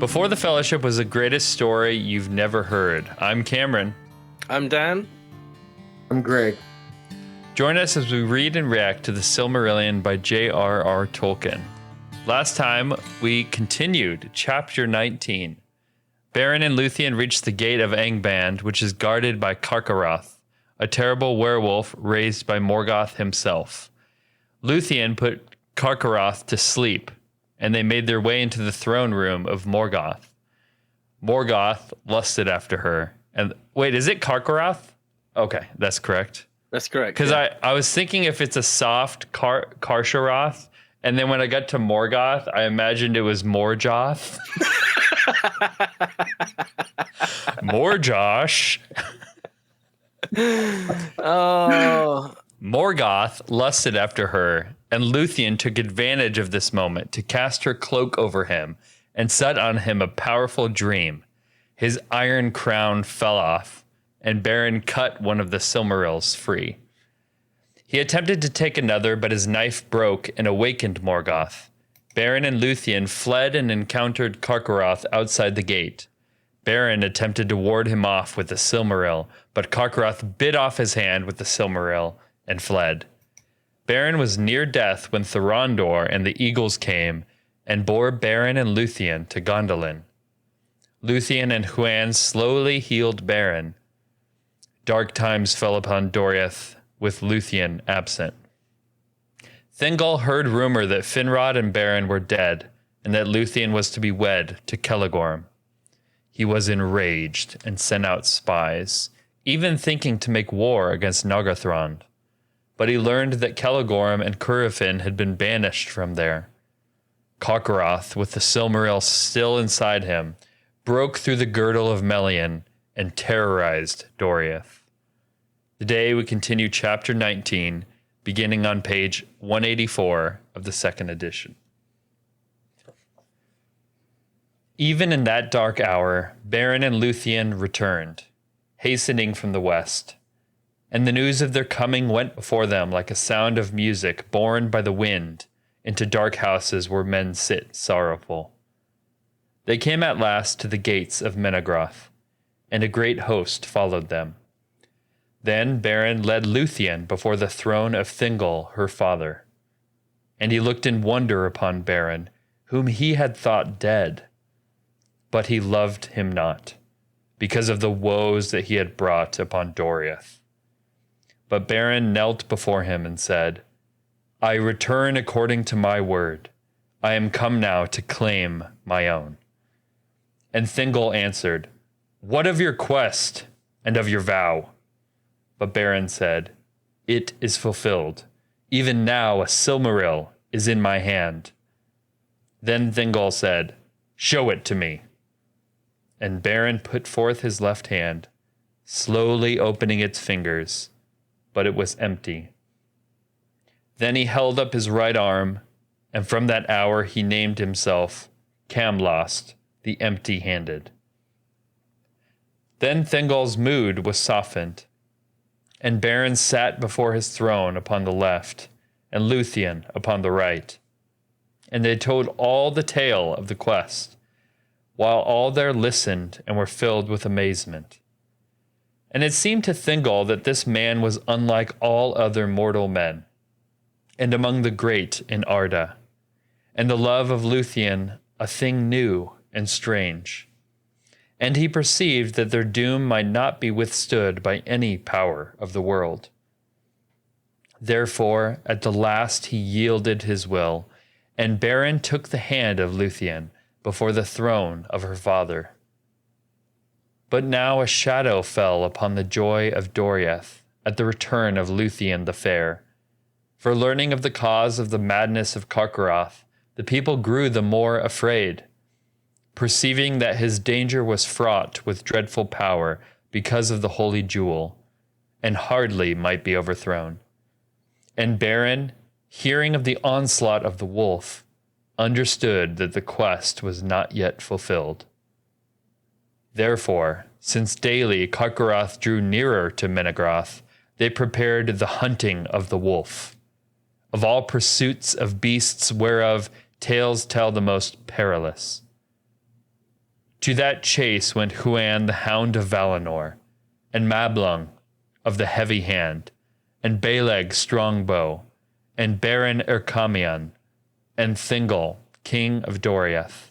Before the Fellowship was the greatest story you've never heard. I'm Cameron. I'm Dan. I'm Greg. Join us as we read and react to the Silmarillion by J.R.R. Tolkien. Last time, we continued Chapter 19. Beren and Luthien reached the gate of Angband, which is guarded by Carcharoth, a terrible werewolf raised by Morgoth himself. Luthien put Carcharoth to sleep, and they made their way into the throne room of Morgoth. Morgoth lusted after her. And wait, is it Carcharoth? Okay, that's correct. That's correct. Because I was thinking if it's a soft Carcharoth, and then when I got to Morgoth, I imagined it was Morjoth. Morjosh. Oh. Morgoth lusted after her, and Luthien took advantage of this moment to cast her cloak over him and set on him a powerful dream. His iron crown fell off, and Beren cut one of the Silmarills free. He attempted to take another, but his knife broke and awakened Morgoth. Beren and Luthien fled and encountered Carcharoth outside the gate. Beren attempted to ward him off with the Silmarill, but Carcharoth bit off his hand with the Silmarill and fled. Beren was near death when Thorondor and the eagles came and bore Beren and Luthien to Gondolin. Luthien and Huan slowly healed Beren. Dark times fell upon Doriath, with Luthien absent. Thingol heard rumor that Finrod and Beren were dead, and that Luthien was to be wed to Celegorm. He was enraged and sent out spies, even thinking to make war against Nargothrond. But he learned that Celegorm and Curufin had been banished from there. Carcharoth, with the Silmarill still inside him, broke through the girdle of Melian and terrorized Doriath. Today we continue Chapter 19, beginning on page 184 of the second edition. Even in that dark hour, Beren and Luthien returned, hastening from the west. And the news of their coming went before them like a sound of music borne by the wind into dark houses where men sit sorrowful. They came at last to the gates of Menegroth, and a great host followed them. Then Beren led Luthien before the throne of Thingol, her father. And he looked in wonder upon Beren, whom he had thought dead. But he loved him not, because of the woes that he had brought upon Doriath. But Beren knelt before him and said, I return according to my word. I am come now to claim my own. And Thingol answered, What of your quest and of your vow? But Beren said, It is fulfilled. Even now a Silmarill is in my hand. Then Thingol said, Show it to me. And Beren put forth his left hand, slowly opening its fingers, but it was empty. Then he held up his right arm, and from that hour he named himself Camlost, the empty-handed. Then Thingol's mood was softened, and Beren sat before his throne upon the left, and Luthien upon the right. And they told all the tale of the quest, while all there listened and were filled with amazement. And it seemed to Thingol that this man was unlike all other mortal men, and among the great in Arda, and the love of Luthien a thing new and strange. And he perceived that their doom might not be withstood by any power of the world. Therefore, at the last he yielded his will, and Beren took the hand of Luthien before the throne of her father. But now a shadow fell upon the joy of Doriath at the return of Luthien the Fair. For learning of the cause of the madness of Carcharoth, the people grew the more afraid, perceiving that his danger was fraught with dreadful power because of the holy jewel, and hardly might be overthrown. And Beren, hearing of the onslaught of the wolf, understood that the quest was not yet fulfilled. Therefore, since daily Carcharoth drew nearer to Menegroth, they prepared the hunting of the wolf, of all pursuits of beasts whereof tales tell the most perilous. To that chase went Huan the Hound of Valinor, and Mablung of the Heavy Hand, and Beleg Strongbow, and Beren Erkamion, and Thingol, king of Doriath.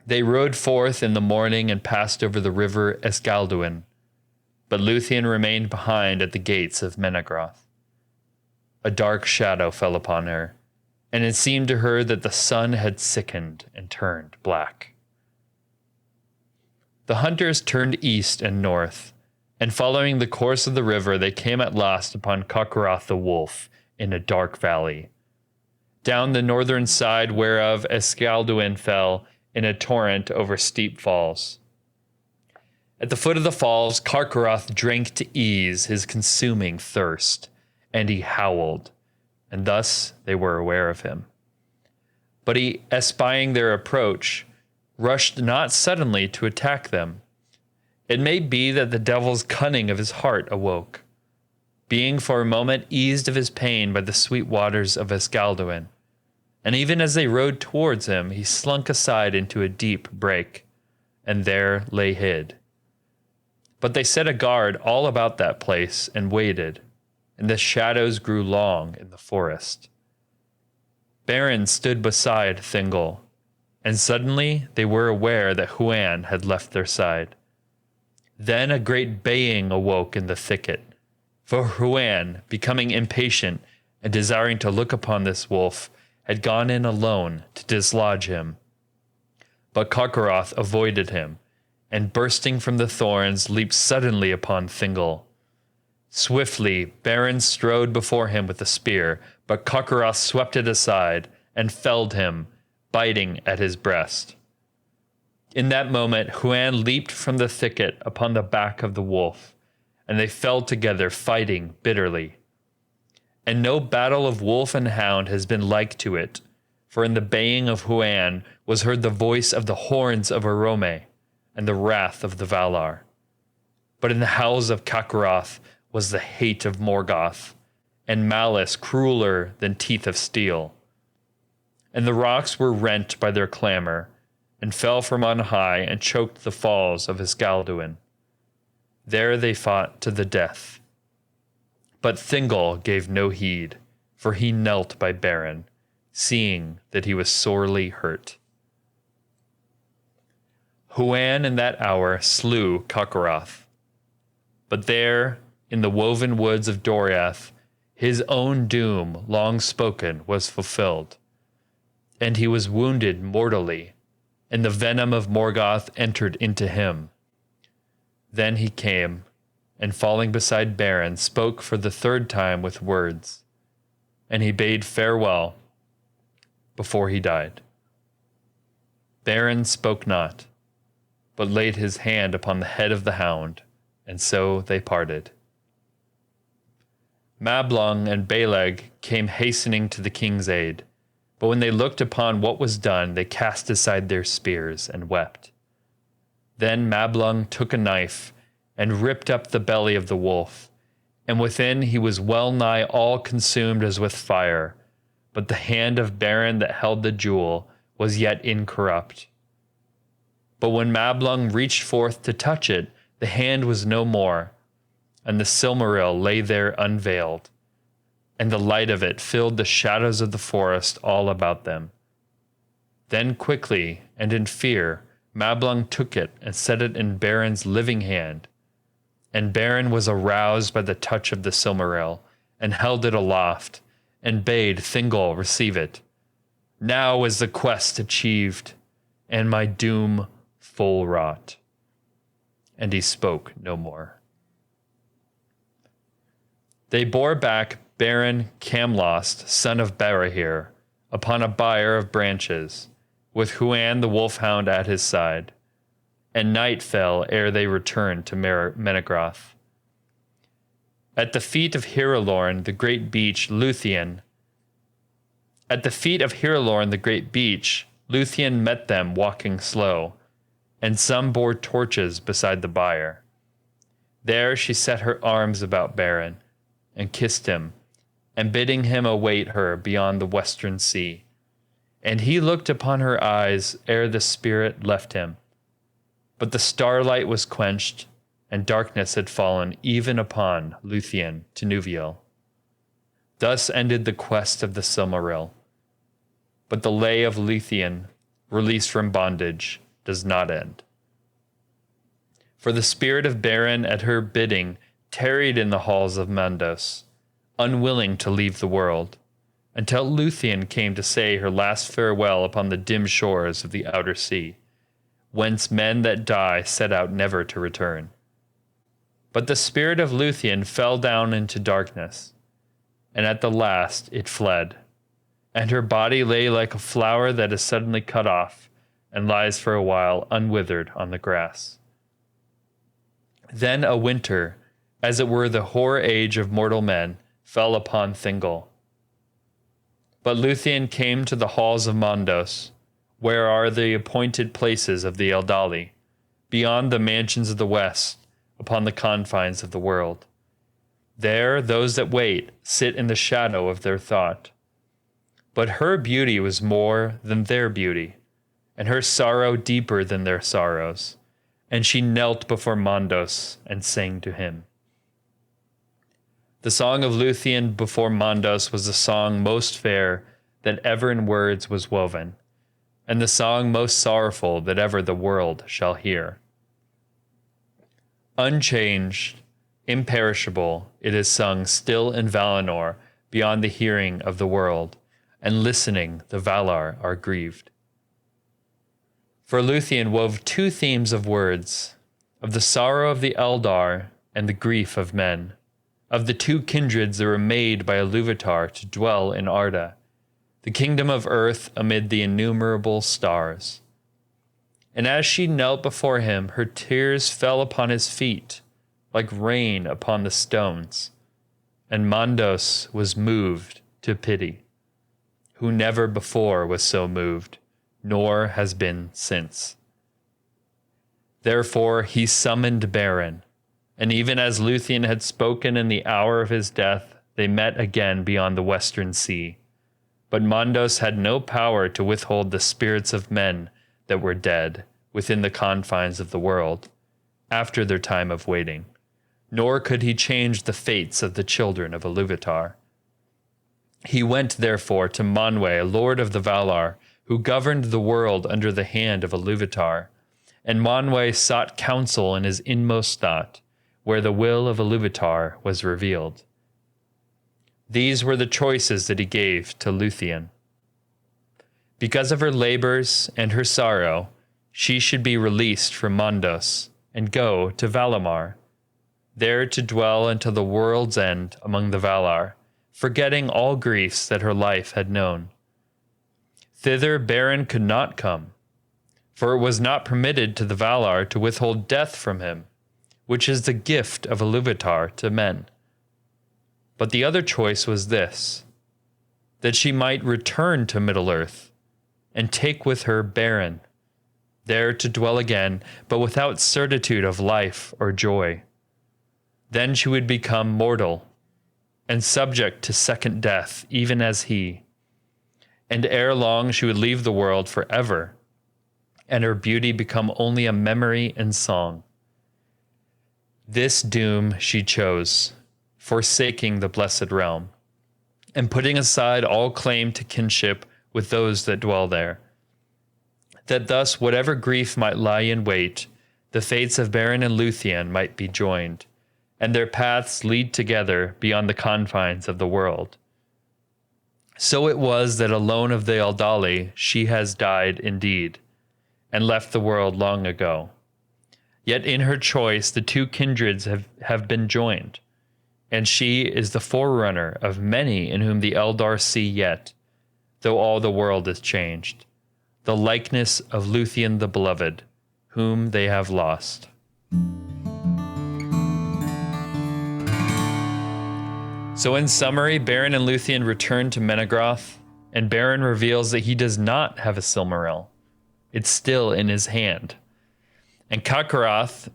They rode forth in the morning and passed over the river Escalduin, but Luthien remained behind at the gates of Menegroth. A dark shadow fell upon her, and it seemed to her that the sun had sickened and turned black. The hunters turned east and north, and following the course of the river, they came at last upon Carcharoth the wolf in a dark valley, down the northern side whereof Escalduin fell in a torrent over steep falls. At the foot of the falls, Carcharoth drank to ease his consuming thirst, and he howled, and thus they were aware of him. But he, espying their approach, rushed not suddenly to attack them. It may be that the devil's cunning of his heart awoke, being for a moment eased of his pain by the sweet waters of Escalduin. And even as they rode towards him, he slunk aside into a deep brake, and there lay hid. But they set a guard all about that place and waited, and the shadows grew long in the forest. Beren stood beside Thingol, and suddenly they were aware that Huan had left their side. Then a great baying awoke in the thicket, for Huan, becoming impatient and desiring to look upon this wolf, had gone in alone to dislodge him. But Carcharoth avoided him, and bursting from the thorns, leaped suddenly upon Thingol. Swiftly Beren strode before him with a spear, but Carcharoth swept it aside and felled him, biting at his breast. In that moment Huan leaped from the thicket upon the back of the wolf, and they fell together fighting bitterly. And no battle of wolf and hound has been like to it, for in the baying of Huan was heard the voice of the horns of Arome and the wrath of the Valar. But in the howls of Carcharoth was the hate of Morgoth, and malice crueler than teeth of steel. And the rocks were rent by their clamor, and fell from on high and choked the falls of Escalduin. There they fought to the death. But Thingol gave no heed, for he knelt by Beren, seeing that he was sorely hurt. Huan in that hour slew Carcharoth. But there, in the woven woods of Doriath, his own doom, long spoken, was fulfilled. And he was wounded mortally, and the venom of Morgoth entered into him. Then he came, and falling beside Beren, spoke for the third time with words, and he bade farewell before he died. Beren spoke not, but laid his hand upon the head of the hound, and so they parted. Mablung and Beleg came hastening to the king's aid, but when they looked upon what was done, they cast aside their spears and wept. Then Mablung took a knife and ripped up the belly of the wolf, and within he was well nigh all consumed as with fire, but the hand of Beren that held the jewel was yet incorrupt. But when Mablung reached forth to touch it, the hand was no more, and the Silmarill lay there unveiled, and the light of it filled the shadows of the forest all about them. Then quickly and in fear Mablung took it and set it in Beren's living hand, and Beren was aroused by the touch of the Silmarill, and held it aloft, and bade Thingol receive it. Now is the quest achieved, and my doom full wrought. And he spoke no more. They bore back Beren Camlost, son of Barahir, upon a bier of branches, with Huan the wolfhound at his side, and night fell ere they returned to Menegroth. At the feet of Hirelorn, the great beech, Luthien met them walking slow, and some bore torches beside the bier. There she set her arms about Beren, and kissed him, and bidding him await her beyond the western sea. And he looked upon her eyes ere the spirit left him, But the starlight was quenched, and darkness had fallen even upon Luthien to Nuviel. Thus ended the quest of the Silmarill. But the lay of Luthien, released from bondage, does not end. For the spirit of Beren at her bidding tarried in the halls of Mandos, unwilling to leave the world, until Luthien came to say her last farewell upon the dim shores of the outer sea, whence men that die set out never to return. But the spirit of Luthien fell down into darkness, and at the last it fled, and her body lay like a flower that is suddenly cut off, and lies for a while unwithered on the grass. Then a winter, as it were the hoar age of mortal men, fell upon Thingol. But Luthien came to the halls of Mandos, where are the appointed places of the Eldali, beyond the mansions of the west, upon the confines of the world. There those that wait sit in the shadow of their thought. But her beauty was more than their beauty, and her sorrow deeper than their sorrows, and she knelt before Mandos and sang to him. The song of Luthien before Mandos was the song most fair that ever in words was woven, and the song most sorrowful that ever the world shall hear. Unchanged, imperishable, it is sung still in Valinor beyond the hearing of the world, and listening the Valar are grieved. For Luthien wove two themes of words, of the sorrow of the Eldar and the grief of men, of the two kindreds that were made by Iluvatar to dwell in Arda, the kingdom of earth amid the innumerable stars. And as she knelt before him, her tears fell upon his feet, like rain upon the stones, and Mandos was moved to pity, who never before was so moved, nor has been since. Therefore he summoned Beren, and even as Luthien had spoken in the hour of his death, they met again beyond the western sea. But Mandos had no power to withhold the spirits of men that were dead within the confines of the world, after their time of waiting, nor could he change the fates of the children of Iluvatar. He went therefore to Manwë, lord of the Valar, who governed the world under the hand of Iluvatar, and Manwë sought counsel in his inmost thought, where the will of Iluvatar was revealed. These were the choices that he gave to Luthien. Because of her labors and her sorrow, she should be released from Mandos and go to Valimar, there to dwell until the world's end among the Valar, forgetting all griefs that her life had known. Thither Beren could not come, for it was not permitted to the Valar to withhold death from him, which is the gift of Iluvatar to men. But the other choice was this, that she might return to Middle-earth and take with her Beren, there to dwell again, but without certitude of life or joy. Then she would become mortal and subject to second death, even as he. And ere long she would leave the world forever, and her beauty become only a memory and song. This doom she chose, forsaking the blessed realm, and putting aside all claim to kinship with those that dwell there, that thus whatever grief might lie in wait, the fates of Beren and Luthien might be joined, and their paths lead together beyond the confines of the world. So it was that alone of the Eldali she has died indeed, and left the world long ago. Yet in her choice the two kindreds have been joined, and she is the forerunner of many in whom the Eldar see yet, though all the world is changed, the likeness of Luthien the Beloved, whom they have lost. So in summary, Beren and Luthien return to Menegroth, and Beren reveals that he does not have a Silmarill. It's still in his hand. And Carcharoth,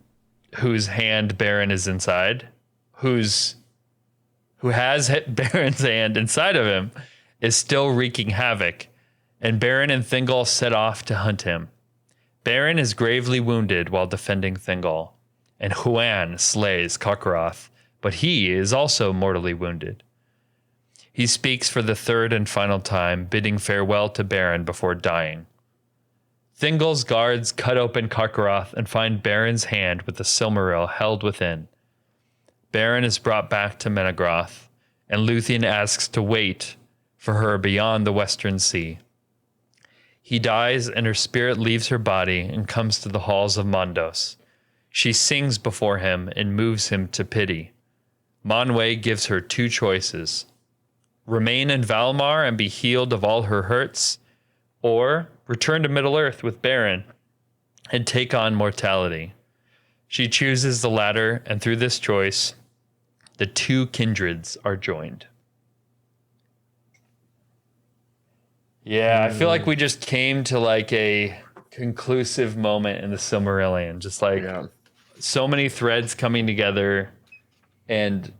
whose hand Beren is inside, who has Beren's hand inside of him, is still wreaking havoc, and Beren and Thingol set off to hunt him. Beren is gravely wounded while defending Thingol, and Huan slays Carcharoth, but he is also mortally wounded. He speaks for the third and final time, bidding farewell to Beren before dying. Thingol's guards cut open Carcharoth and find Beren's hand with the Silmarill held within. Beren is brought back to Menegroth, and Luthien asks to wait for her beyond the Western Sea. He dies, and her spirit leaves her body and comes to the halls of Mondos. She sings before him and moves him to pity. Manwë gives her two choices: remain in Valimar and be healed of all her hurts, or return to Middle-earth with Beren and take on mortality. She chooses the latter, and through this choice, the two kindreds are joined. Yeah, I feel like we just came to like a conclusive moment in the Silmarillion. Just like so many threads coming together, and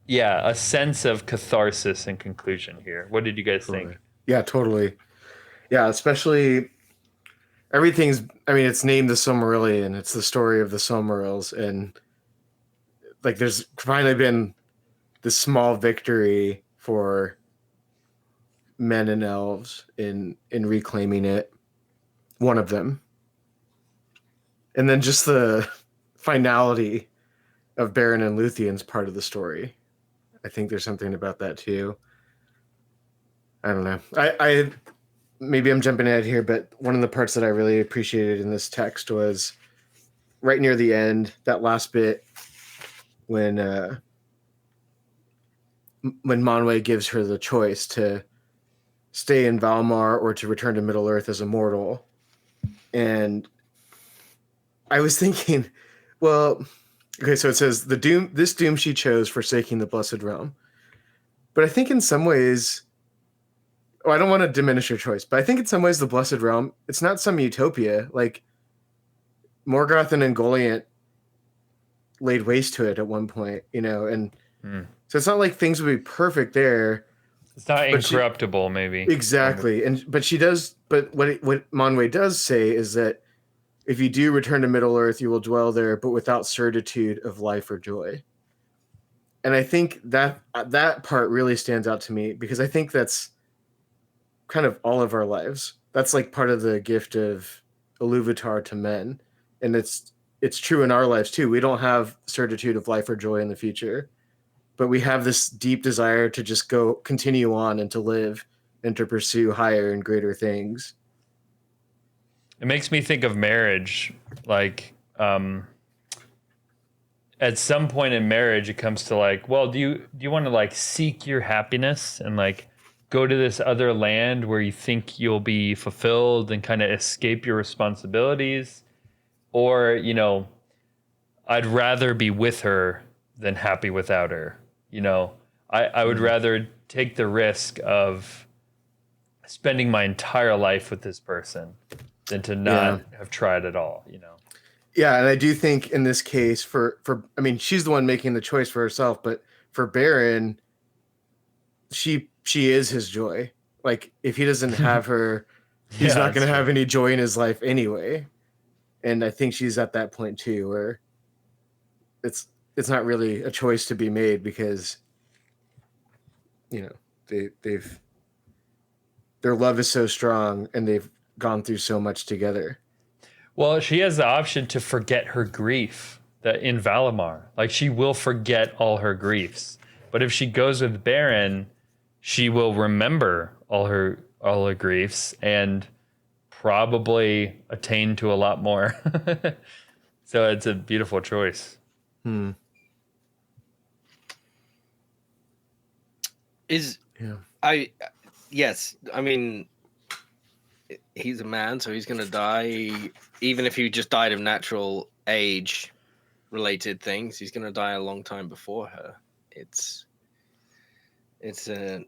yeah, a sense of catharsis and conclusion here. What did you guys think? Yeah, totally. Yeah, especially everything's, I mean, it's named the Silmarillion. It's the story of the Silmarils. And like there's finally been this small victory for men and elves in reclaiming it. One of them. And then just the finality of Beren and Luthien's part of the story. I think there's something about that too. I don't know. I maybe I'm jumping ahead here, but one of the parts that I really appreciated in this text was right near the end, that last bit when Manwë gives her the choice to stay in Valimar or to return to Middle-earth as a mortal. And I was thinking, well, okay, so it says this doom she chose, forsaking the blessed realm. But I think in some ways, I don't want to diminish her choice, but I think in some ways the blessed realm, it's not some utopia. Like Morgoth and Ungoliant laid waste to it at one point, and so it's not like things would be perfect there. It's not incorruptible, maybe. Exactly. But she does, but what Manwë does say is that if you do return to Middle-earth, you will dwell there, but without certitude of life or joy. And I think that part really stands out to me, because I think that's kind of all of our lives. That's like part of the gift of Iluvatar to men. And it's true in our lives too. We don't have certitude of life or joy in the future, but we have this deep desire to just continue on and to live and to pursue higher and greater things. It makes me think of marriage. Like, at some point in marriage, it comes to like, well, do you want to like seek your happiness and like go to this other land where you think you'll be fulfilled and kind of escape your responsibilities? Or, I'd rather be with her than happy without her. I would rather take the risk of spending my entire life with this person than to not have tried at all, Yeah, and I do think in this case for I mean, she's the one making the choice for herself, but for Beren, she is his joy. Like if he doesn't have her, he's not going to have any joy in his life anyway. And I think she's at that point too, where it's not really a choice to be made, because they've their love is so strong and they've gone through so much together. Well, she has the option to forget her grief that in Valimar. Like she will forget all her griefs. But if she goes with Beren, she will remember all her griefs and probably attain to a lot more. So it's a beautiful choice. Yes, I mean, he's a man, so he's going to die. Even if he just died of natural age related things, he's going to die a long time before her. It's an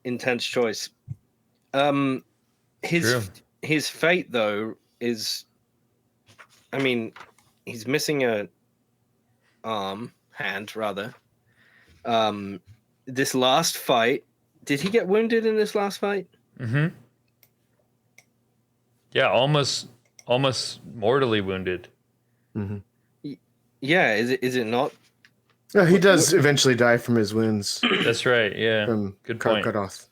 intense choice. His fate though is, I mean, he's missing a hand rather. This last fight, did he get wounded in this last fight? Mm-hmm. Yeah, almost almost mortally wounded. Yeah, is it not? No, he does eventually die from his wounds. That's right. Yeah. From Good point. Carcharoth.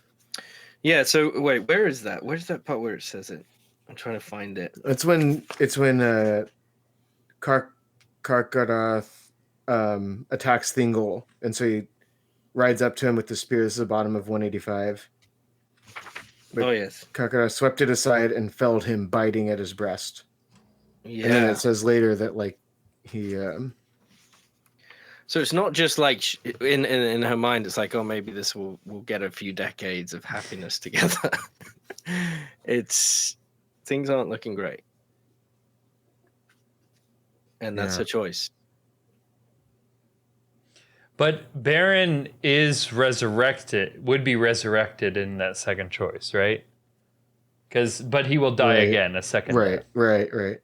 Yeah. So wait, where is that? Where's that part where it says it? I'm trying to find it. It's when Carcharoth attacks Thingol, and so he rides up to him with the spear. This is the bottom of 185. But Oh yes. Carcharoth swept it aside and felled him, biting at his breast. Yeah. And then it says later that like he. So it's not just like in her mind. It's like, oh, maybe this will get a few decades of happiness together. Things aren't looking great, and that's a choice. But Beren is would be resurrected in that second choice, right? But he will die again a second time. Right.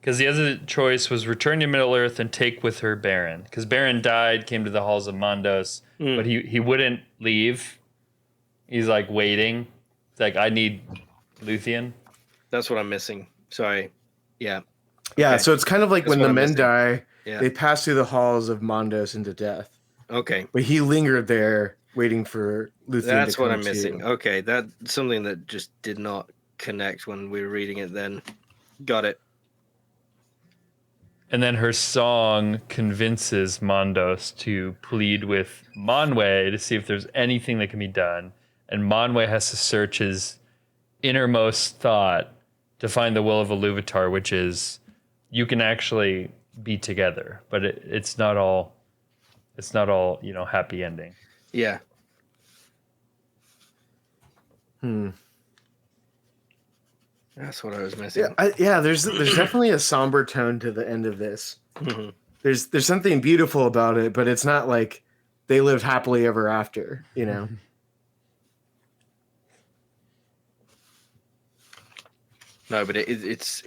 Because the other choice was return to Middle-earth and take with her Beren. Because Beren died, came to the halls of Mondos, but he wouldn't leave. He's like waiting. It's like, I need Luthien. That's what I'm missing. Sorry. Yeah. Yeah, Okay. so it's kind of like when the men die, Yeah. they pass through the halls of Mondos into death. Okay. But he lingered there waiting for Luthien That's to come what I'm to. missing. Okay, that's something that just did not connect when we were reading it then. Got it. And then her song convinces Mondos to plead with Manwë to see if there's anything that can be done. And Manwë has to search his innermost thought to find the will of Iluvatar, which is you can actually be together, but it's not all happy ending. Yeah. That's what I was missing. There's definitely a somber tone to the end of this. Mhm. There's something beautiful about it, but it's not like they lived happily ever after, you know. No, but it's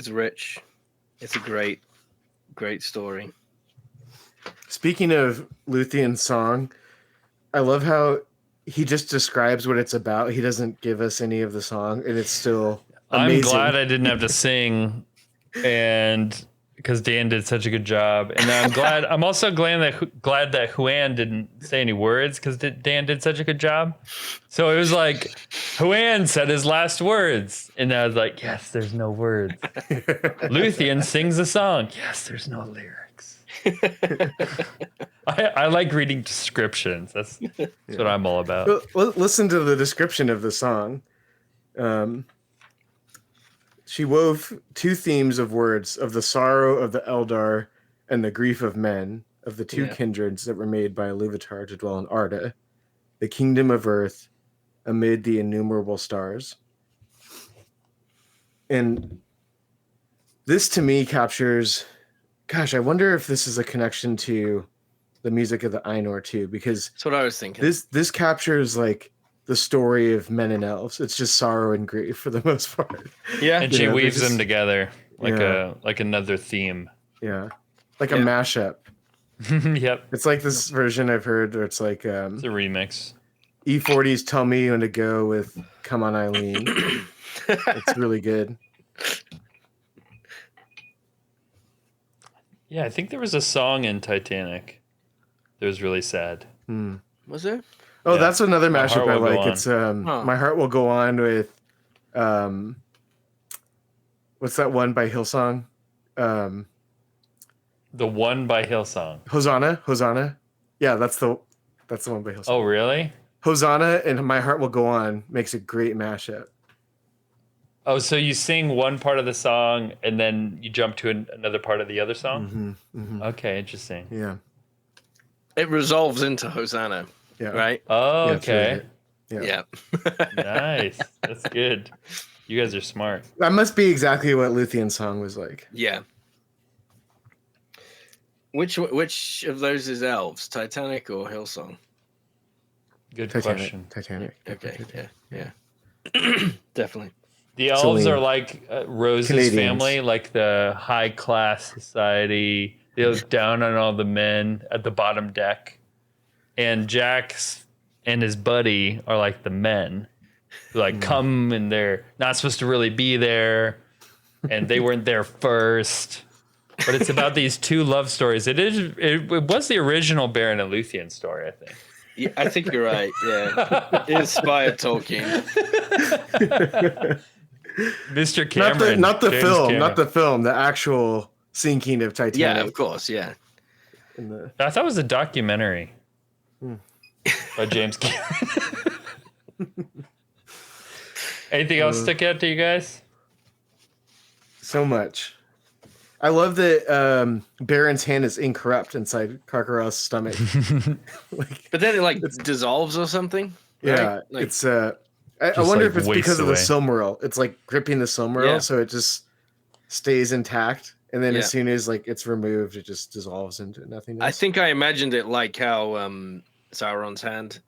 rich. It's a great story. Speaking of Luthien's song, I love how he just describes what it's about. He doesn't give us any of the song, and it's still amazing. I'm glad I didn't have to sing, and because Dan did such a good job, and I'm also glad that Huan didn't say any words because Dan did such a good job. So it was like Huan said his last words, and I was like, yes, there's no words. Luthien sings a song. Yes, there's no lyrics. I like reading descriptions. That's what I'm all about. Listen to the description of the song. She wove two themes of words of the sorrow of the Eldar and the grief of men, of the two kindreds that were made by Iluvatar to dwell in Arda, the kingdom of earth amid the innumerable stars. And this to me captures, gosh, I wonder if this is a connection to the music of the Ainur too, because That's what I was thinking. this captures like the story of men and elves. It's just sorrow and grief for the most part. Yeah. And she weaves them together like another theme. Yeah. Like a mashup. Yep. It's like this version I've heard where it's like It's a remix. E40's Tell Me When to Go with Come On Eileen. It's really good. Yeah, I think there was a song in Titanic that was really sad. Was there? Oh, Yeah. that's another My mashup Heart I Will Go like. On. It's My Heart Will Go On with what's that one by Hillsong? The one by Hillsong. Hosanna. Yeah, that's the one by Hillsong. Oh, really? Hosanna and My Heart Will Go On makes a great mashup. Oh, so you sing one part of the song and then you jump to another part of the other song? Okay, interesting. Yeah. It resolves into Hosanna, Yeah. right? Oh, Yeah, it's really okay. good. Yeah. Nice. That's good. You guys are smart. That must be exactly what Luthien's song was like. Yeah. Which of those is elves, Titanic or Hillsong? Good question. Titanic. Okay, yeah. Definitely. The elves Celine. are like Rose's Canadians. family, like the high class society. They look down on all the men at the bottom deck. And Jax and his buddy are like the men. who like come and they're not supposed to really be there, and they weren't there first. But it's about these two love stories. It was the original Beren and Luthien story, I think. Yeah, I think you're right. Yeah, inspired Tolkien. Mr. Cameron, not the James film, Cameron. not the film, the actual sinking of Titanic. Yeah, of course. Yeah. I thought it was a documentary by James Cameron. Anything else stick out to you guys? So much. I love that Baron's hand is incorrupt inside Carcharoth's stomach. But then it dissolves or something. Right? Yeah, Like, it's I wonder if it's because of the away. Silmaril. It's like gripping the Silmaril, Yeah. so it just stays intact. And then Yeah. as soon as it's removed, it just dissolves into nothingness. I think I imagined it like how Sauron's hand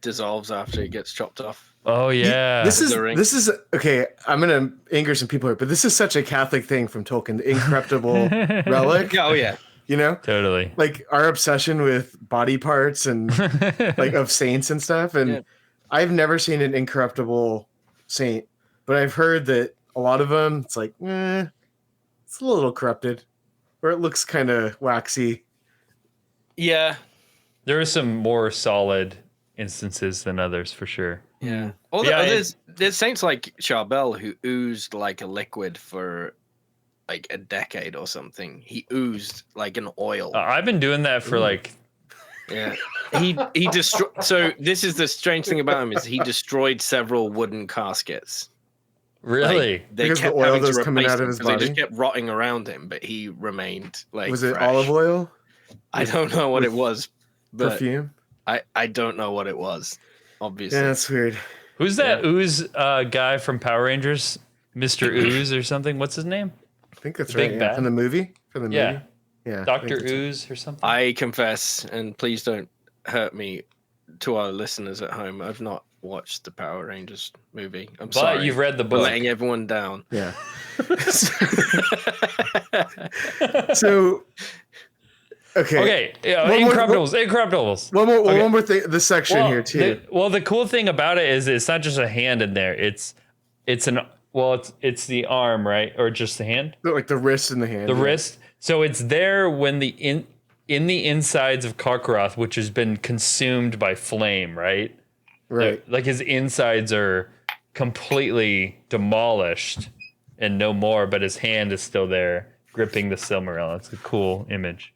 dissolves after it gets chopped off. Oh yeah. This The ring. is okay. I'm gonna anger some people here, but this is such a Catholic thing from Tolkien, the incorruptible relic. Oh yeah. You know, Totally. like our obsession with body parts and like of saints and stuff. And Yeah. I've never seen an incorruptible saint, but I've heard that a lot of them, it's like, it's a little corrupted, or it looks kind of waxy. Yeah. There are some more solid instances than others for sure. Yeah. Or Yeah, there's saints like Charbel who oozed like a liquid for like a decade or something. He oozed like an oil. I've been doing that for like Yeah. He destroyed. So this is the strange thing about him is he destroyed several wooden caskets. really. Like, they Because the kept oil having that was to coming replace out of them his 'cause they body? just kept rotting around him, but he remained like. Was it fresh. olive oil, I don't know what it was, but perfume? I don't know what it was. Obviously. Yeah, that's weird. Who's that Ooze guy from Power Rangers? Mr. Ooze or something? What's his name? I think that's Big right. bad? Yeah. From the movie. From the Yeah. movie. Yeah. I Dr. think that's right. Ooze or something? I confess, and please don't hurt me to our listeners at home. I've not watched the Power Rangers movie. I'm but sorry. you've read the for book. letting everyone down. Yeah. So. Okay. Okay. Yeah, One more- Incorruptibles. One Okay. more thing. The section here too. The cool thing about it is it's not just a hand in there. It's the arm, right? Or just the hand? Like the wrist and the hand. The yeah. wrist. So it's there when in the insides of Carcharoth, which has been consumed by flame, right? Right. Like his insides are completely demolished and no more, but his hand is still there gripping the Silmarill. It's a cool image.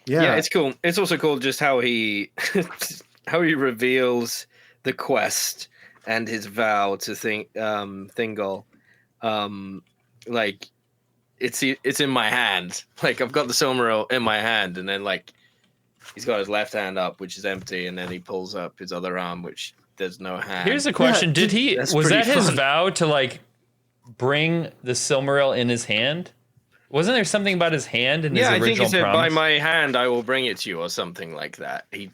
Yeah, it's cool. It's also cool just how he how he reveals the quest and his vow to Thingol. Like it's in my hand. Like I've got the Silmaril in my hand, and then like he's got his left hand up, which is empty, and then he pulls up his other arm, which there's no hand. Here's a question. Yeah, that's Was that pretty his fun. vow to like bring the Silmarill in his hand? Wasn't there something about his hand in his I original think he said, promise? "By my hand, I will bring it to you," or something like that. I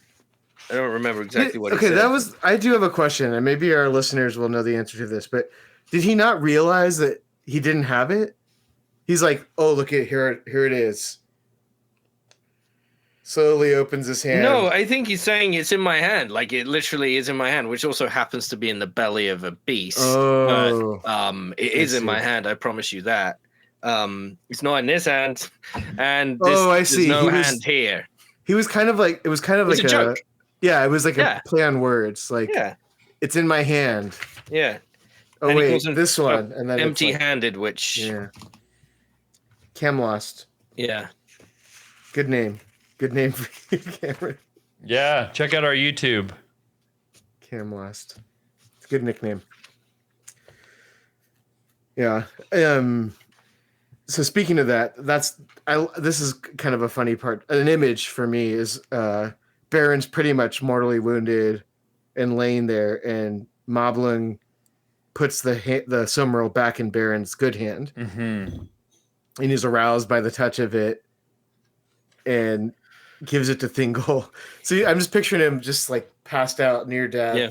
don't remember exactly what. Okay, he said. that was. I do have a question, and maybe our listeners will know the answer to this. But did he not realize that he didn't have it? He's like, "Oh, look at here! Here it is." Slowly opens his hand. No, I think he's saying it's in my hand. Like it literally is in my hand, which also happens to be in the belly of a beast. Oh. But, it is in see. my hand. I promise you that. It's not in this hand, and Oh, I there's see. no He was- hand here. He was kind of like. It was kind of It's like a joke. Yeah, it was like Yeah. a play on words. Like Yeah, it's in my hand. yeah. Oh And he wait, calls him, this one, and then it's like- Empty-handed, which yeah. Camlost. yeah. Good name. Good name for you, Cameron. Yeah, check out our YouTube. Camlost. It's a good nickname. Yeah. So speaking of that, this is kind of a funny part. An image for me is Baron's pretty much mortally wounded and laying there, and Moblung puts the Silmaril back in Baron's good hand, Mm-hmm. and he's aroused by the touch of it, and gives it to Thingol. So I'm just picturing him just like passed out near death. Yeah.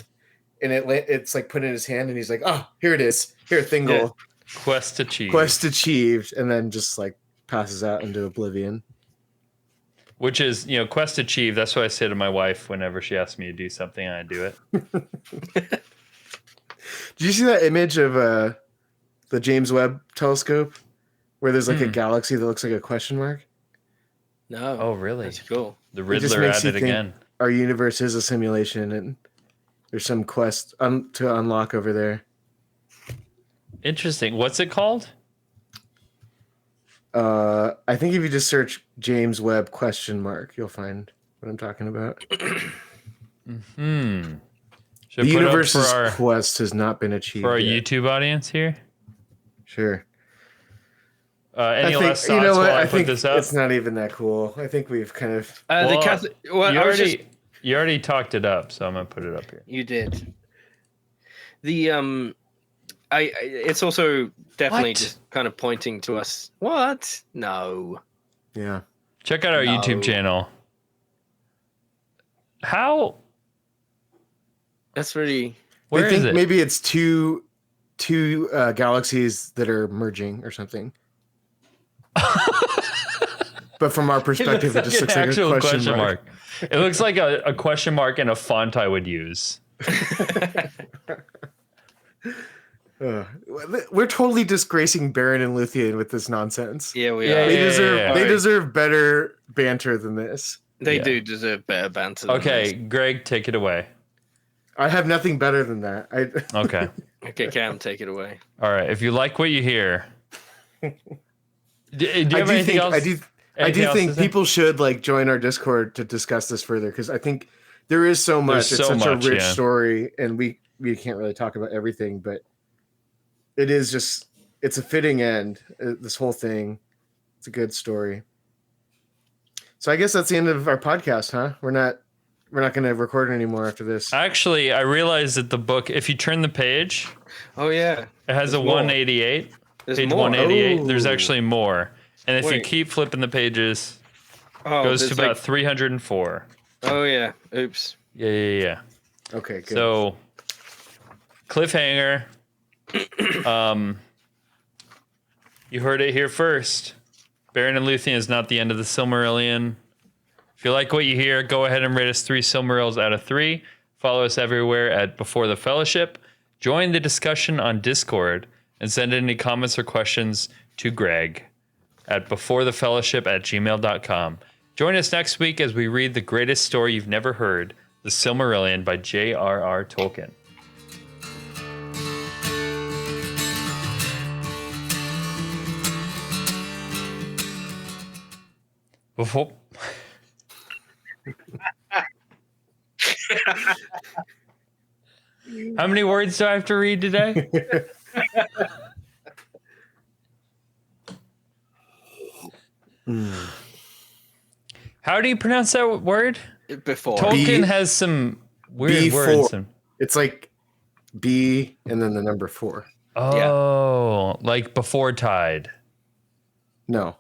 And it's like put in his hand, and he's like, "Oh, here it is. Here, Thingol. Yeah. Quest achieved. Quest achieved," and then just like passes out into oblivion. which is, quest achieved. That's what I say to my wife whenever she asks me to do something and I do it. Did you see that image of the James Webb Telescope where there's like a galaxy that looks like a question mark? No. Oh, really? That's cool. The It just Riddler makes at you it think again. our universe is a simulation and there's some quest to unlock over there. Interesting. What's it called? I think if you just search James Webb question mark, you'll find what I'm talking about. Hmm. Should The I put up universe's for our, quest has not been achieved for our yet. YouTube audience here? Sure. Any I think, last thoughts while I put this up? it's not even that cool. I think we've kind of... You already talked it up, so I'm gonna put it up here. You did. The it's also definitely What? just kind of pointing to us. What? No. Yeah. Check out our No. YouTube channel. How? That's really. Where I is think it? maybe it's two galaxies that are merging or something. But from our perspective, it just looks like actual a question mark. It looks like a question mark and a font I would use. We're totally disgracing Beren and Luthien with this nonsense. Yeah, we Yeah, are. They yeah. deserve better banter than this. They do deserve better banter. Than Okay, this. Greg, take it away. I have nothing better than that. Okay. Okay, Cam, take it away. All right. If you like what you hear, do you have anything else? I do Anything else to think say? people should join our Discord to discuss this further because I think there is so much. There's It's so such much, a rich yeah. story, and we can't really talk about everything, but it is just it's a fitting end. This whole thing, it's a good story. So I guess that's the end of our podcast, huh? We're not going to record anymore after this. Actually, I realized that the book, if you turn the page, Oh yeah, it has There's a more. 188. There's Page more. 188. There's Oh. actually more. And if you Wait. keep flipping the pages, Oh, it goes to there's about 304. Oh yeah. Oops. Yeah. Okay, good. So, cliffhanger. You heard it here first. Beren and Luthien is not the end of the Silmarillion. If you like what you hear, go ahead and rate us 3 Silmarills out of 3. Follow us everywhere at Before the Fellowship. Join the discussion on Discord and send any comments or questions to Greg at beforethefellowship@gmail.com. Join us next week as we read the greatest story you've never heard, The Silmarillion by J.R.R. Tolkien. Before... How many words do I have to read today? How do you pronounce that word? Before. Tolkien has some weird B4. words. It's like B and then the number 4. Oh, like before tide. No.